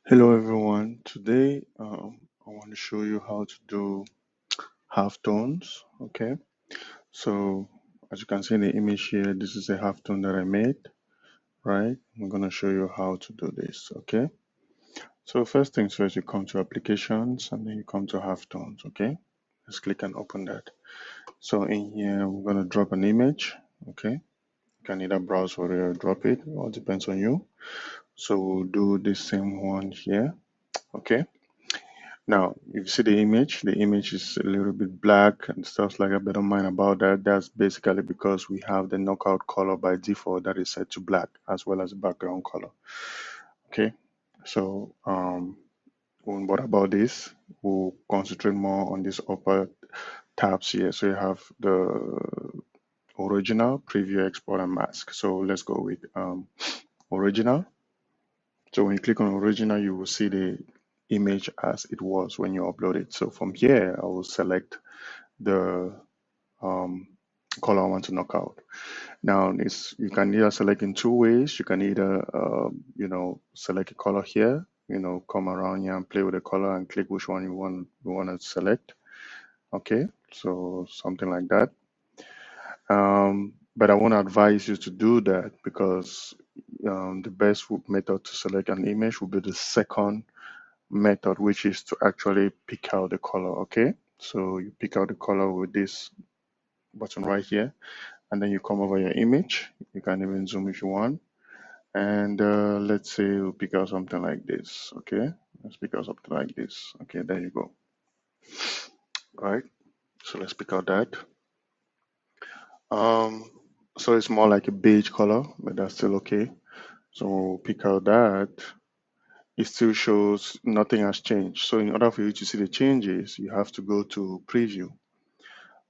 Hello everyone. Today I want to show you how to do halftones. Okay, so as you can see in the image here, this is a halftone that I made, right? I'm going to show you how to do this. Okay, so first things first, you come to applications and then you come to halftones. Okay, let's click and open that. So in here, we're going to drop an image. Okay, you can either browse for it or drop it, it all depends on you. So we'll do the same one here. Okay. Now, if you see the image is a little bit black and stuff like that, but don't mind about that. That's basically because we have the knockout color by default that is set to black as well as the background color. Okay, so what about this? We'll concentrate more on these upper tabs here. So you have the original, preview, export, and mask. So let's go with original. So when you click on original, you will see the image as it was when you upload it. So from here, I will select the um, color I want to knock out. Now, you can either select in two ways. You can either, select a color here, come around here and play with the color and click which one you want to select. Okay, so something like that. But I want to advise you to do that because the best method to select an image will be the second method, which is to actually pick out the color. Okay, so you pick out the color with this button right here, and then you come over your image. You can even zoom if you want, and let's say we'll pick out something like this. Okay, let's pick out something like this. Okay, there you go. All right, so let's pick out that. um so it's more like a beige color, but that's still okay. So we'll pick out that. It still shows nothing has changed. So in order for you to see the changes, you have to go to preview.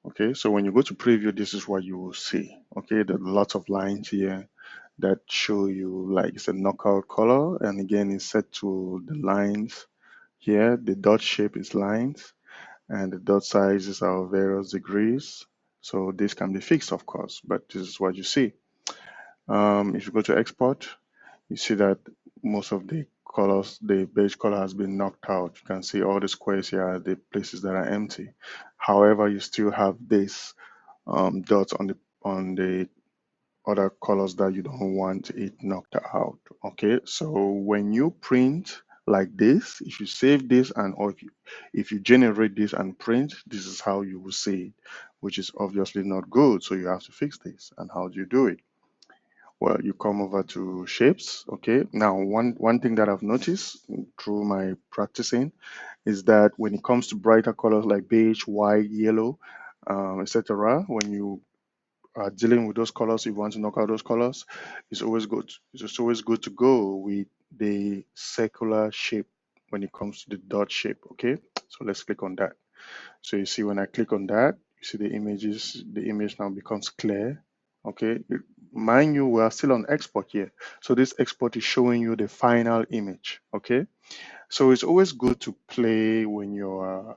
Okay, so when you go to preview, this is what you will see. Okay, there are lots of lines here that show you like it's a knockout color, and again it's set to the lines here. The dot shape is lines, and the dot sizes are various degrees. So this can be fixed, of course, but this is what you see. If you go to export, you see that most of the colors, the beige color has been knocked out. You can see all the squares here are the places that are empty. However, you still have this dots on the other colors that you don't want it knocked out. Okay, so when you print like this, if you save this and or if you generate this and print, this is how you will see it, which is obviously not good. So you have to fix this. And how do you do it? Well, you come over to shapes. Okay, now one thing that I've noticed through my practicing is that when it comes to brighter colors like beige, white, yellow, etc., when you are dealing with those colors, if you want to knock out those colors, it's always good. It's just always good to go with the circular shape when it comes to the dot shape. Okay, so let's click on that. So you see when I click on that, you see the image now becomes clear. Okay, mind you, we are still on export here. So this export is showing you the final image. Okay, so it's always good to play when you're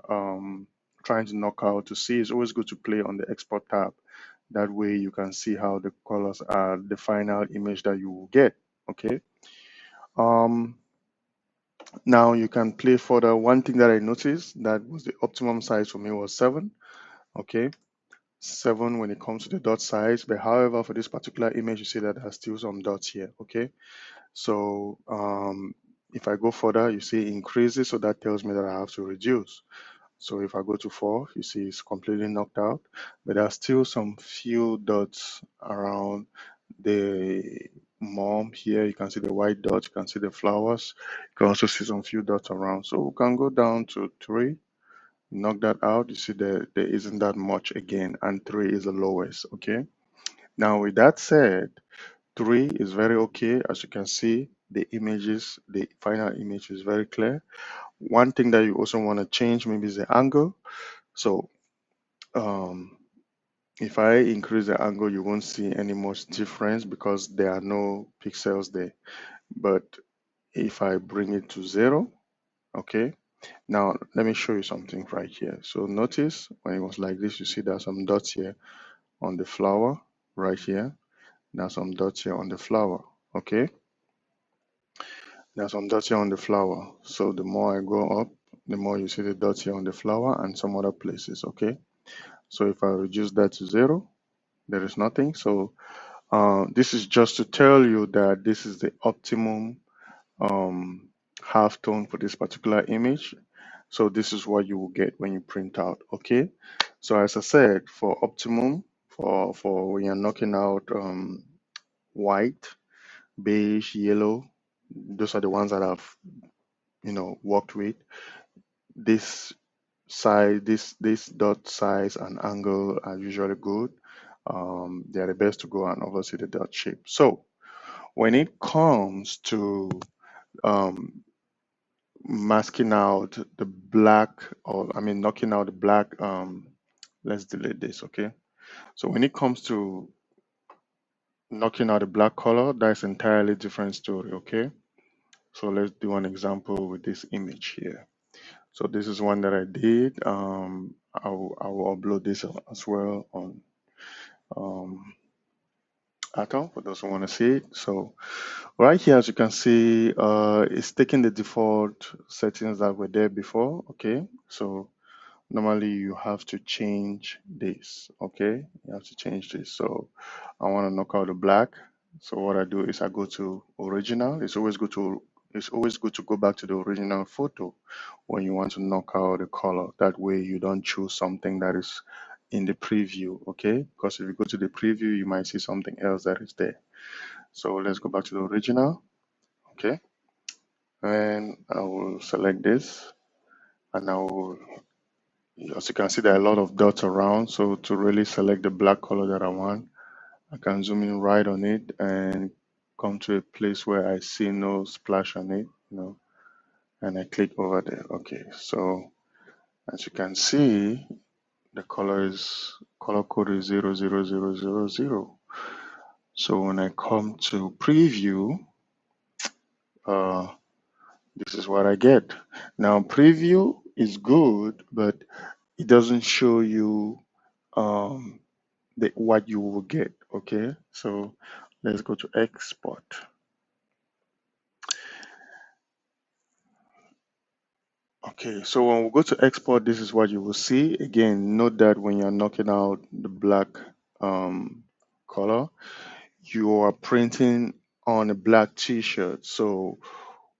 trying to knock out to see. It's always good to play on the export tab. That way you can see how the colors are the final image that you will get. Okay. Um, Now you can play further. One thing that I noticed that was the optimum size for me was 7. Okay. 7 when it comes to the dot size, but however for this particular image you see that there's still some dots here. Okay, so if I go further, you see increases, so that tells me that I have to reduce. So if I go to 4, you see it's completely knocked out, but there are still some few dots around the mom here. You can see the white dots, you can see the flowers, you can also see some few dots around. So we can go down to 3, knock that out. You see there isn't that much again, and 3 is the lowest. Okay, now with that said, 3 is very okay. As you can see, the final image is very clear. One thing that you also want to change maybe is the angle. So if I increase the angle, you won't see any much difference because there are no pixels there. But if I bring it to 0, okay, now let me show you something right here. So notice when it was like this, you see there's some dots here on the flower right here. Now some dots here on the flower. Okay, There's some dots here on the flower. So the more I go up, the more you see the dots here on the flower and some other places. Okay. So if I reduce that to 0, there is nothing. So this is just to tell you that this is the optimum um, halftone for this particular image. So this is what you will get when you print out. Okay. So as I said, for optimum, for when you're knocking out white, beige, yellow, those are the ones that I've worked with. This size, this dot size and angle are usually good. They are the best to go, and obviously the dot shape. So when it comes to um, masking out the black, or I mean knocking out the black, let's delete this. Okay. So when it comes to knocking out the black color, that's entirely different story. Okay. So let's do an example with this image here. So this is one that I did. I will upload this as well on Atom for those who want to see it. So right here, as you can see, it's taking the default settings that were there before. Okay, so normally you have to change this. Okay, you have to change this. So I want to knock out the black. So what I do is I go to original. It's always good to go back to the original photo when you want to knock out the color. That way you don't choose something that is in the preview. Okay, because if you go to the preview, you might see something else that is there. So let's go back to the original. Okay, and I will select this, and I will, as you can see, there are a lot of dots around. So to really select the black color that I want, I can zoom in right on it and come to a place where I see no splash on it, and I click over there. Okay, so as you can see, the color code is 00000. So when I come to preview, uh, this is what I get. Now preview is good, but it doesn't show you um, what you will get. Okay, so let's go to export. Okay, so when we go to export, this is what you will see. Again, note that when you're knocking out the black um, color, you are printing on a black t-shirt. So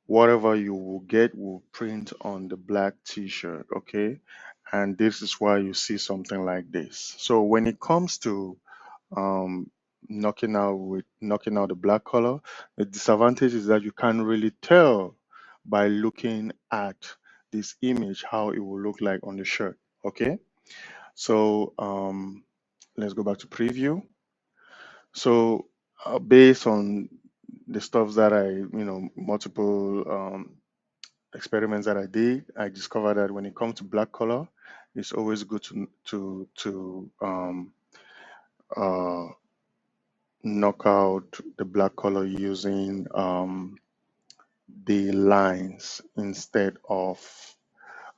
whatever you will get will print on the black t-shirt. Okay, and this is why you see something like this. So when it comes to um, knocking out the black color, the disadvantage is that you can't really tell by looking at this image how it will look like on the shirt. Okay, so let's go back to preview. So based on the stuff that multiple experiments that I did, I discovered that when it comes to black color, it's always good to uh, knock out the black color using the lines instead of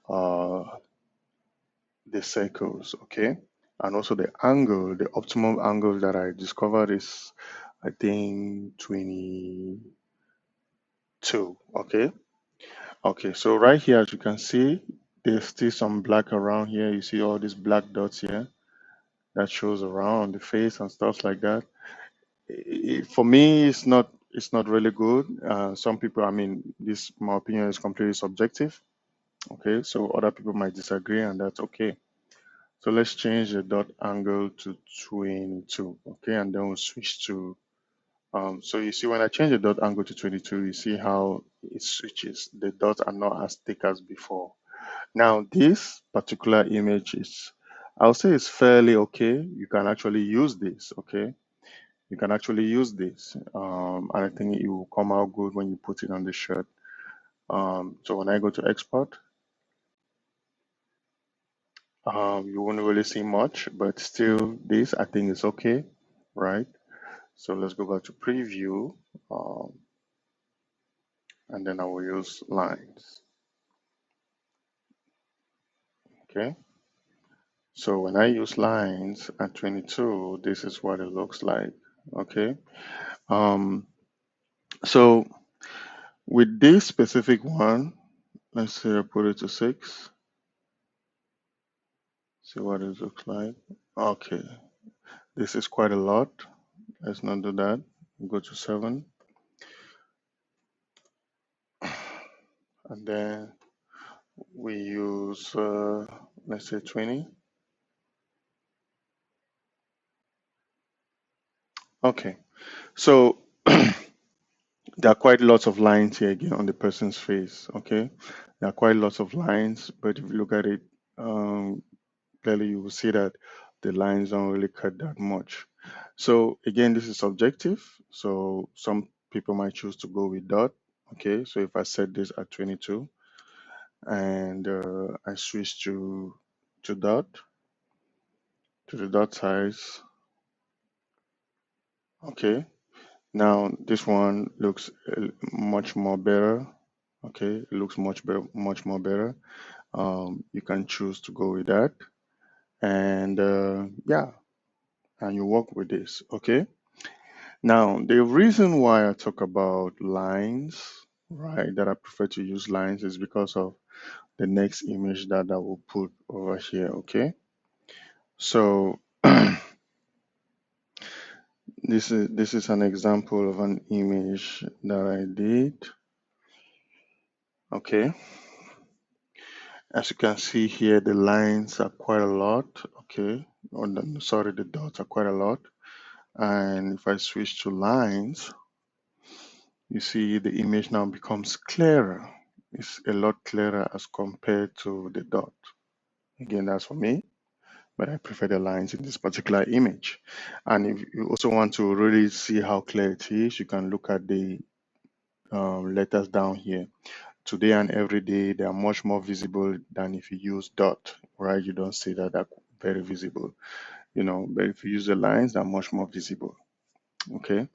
uh, the circles. Okay, and also the angle, the optimum angle that I discovered is, I think, 22. Okay. Okay, so right here, as you can see, there's still some black around here. You see all these black dots here that shows around the face and stuff like that. For me, it's not really good. Some people, I mean, this my opinion is completely subjective. Okay, so other people might disagree, and that's okay. So let's change the dot angle to 22. Okay, and then we'll switch to so you see when I change the dot angle to 22, you see how it switches. The dots are not as thick as before. Now, this particular image is, I'll say it's fairly okay. You can actually use this, okay? You can actually use this. And I think it will come out good when you put it on the shirt. So when I go to export, you won't really see much, but still this I think is okay, right? So let's go back to preview, um, and then I will use lines, okay? So when I use lines at 22, this is what it looks like, okay? Um, so With this specific one, let's say I put it to 6. See what it looks like. Okay, this is quite a lot. Let's not do that. Go to 7. And then we use, let's say 20. Okay, so there are quite lots of lines here again on the person's face. Okay, there are quite lots of lines, but if you look at it clearly, you will see that the lines don't really cut that much. So again, this is subjective. So some people might choose to go with dot. Okay, so if I set this at 22 and I switch to dot, to the dot size. Okay, now this one looks much more better. Okay, it looks much better, much more better. You can choose to go with that, and yeah, and you work with this. Okay. Now, the reason why I talk about lines, right, that I prefer to use lines is because of the next image that I will put over here. Okay. So this is an example of an image that I did. Okay. As you can see here, the lines are quite a lot. Okay. Oh, no, sorry, the dots are quite a lot. And if I switch to lines, you see the image now becomes clearer. It's a lot clearer as compared to the dot. Again, that's for me, but I prefer the lines in this particular image. And if you also want to really see how clear it is, you can look at the letters down here. Today and every day, they are much more visible than if you use dot, right? You don't see that they're very visible, but if you use the lines, they're much more visible. Okay.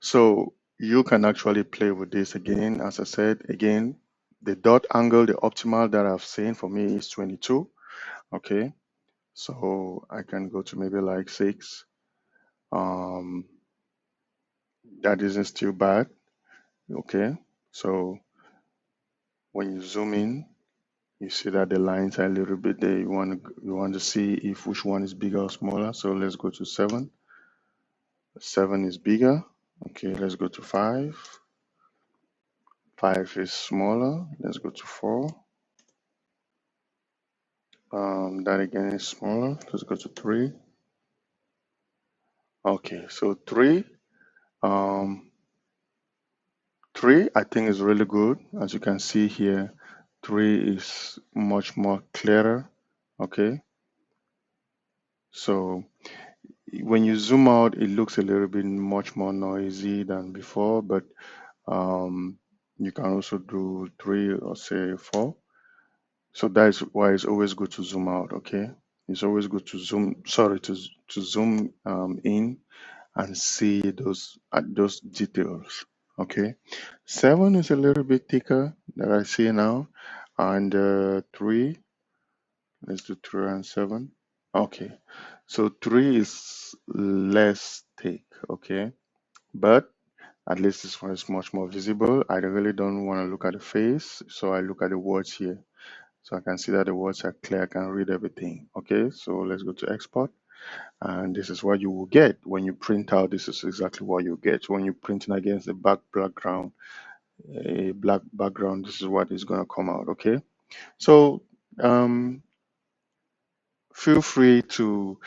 So you can actually play with this again. As I said, again, the dot angle, the optimal that I've seen for me is 22. Okay. So I can go to maybe like 6. Um, that isn't still bad. Okay. So when you zoom in, you see that the lines are a little bit there. You want to see if which one is bigger or smaller. So let's go to 7. 7 is bigger. Okay, let's go to 5. 5 is smaller. Let's go to 4. That again is smaller. Let's go to 3. Okay, so 3. Um, 3 I think is really good. As you can see here, 3 is much more clearer. Okay, so when you zoom out, it looks a little bit much more noisy than before, but you can also do 3 or say 4. So that's why it's always good to zoom out. Okay, it's always good to zoom in and see those details. Okay, 7 is a little bit thicker that I see now, and 3. Let's do 3 and 7. Okay, so 3 is less thick. Okay, but at least this one is much more visible. I really don't want to look at the face, so I look at the words here. So I can see that the words are clear. I can read everything. Okay, so let's go to export. And this is what you will get when you print out. This is exactly what you get when you're printing against the background, a black background. This is what is going to come out. Okay, so um, feel free to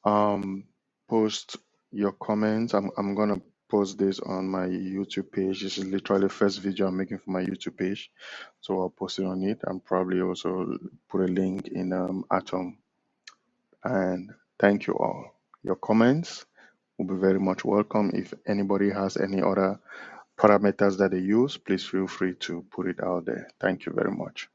post your comments. I'm going to post this on my YouTube page. This is literally the first video I'm making for my YouTube page, so I'll post it on it and probably also put a link in Atom. And thank you all. Your comments will be very much welcome. If anybody has any other parameters that they use, please feel free to put it out there. Thank you very much.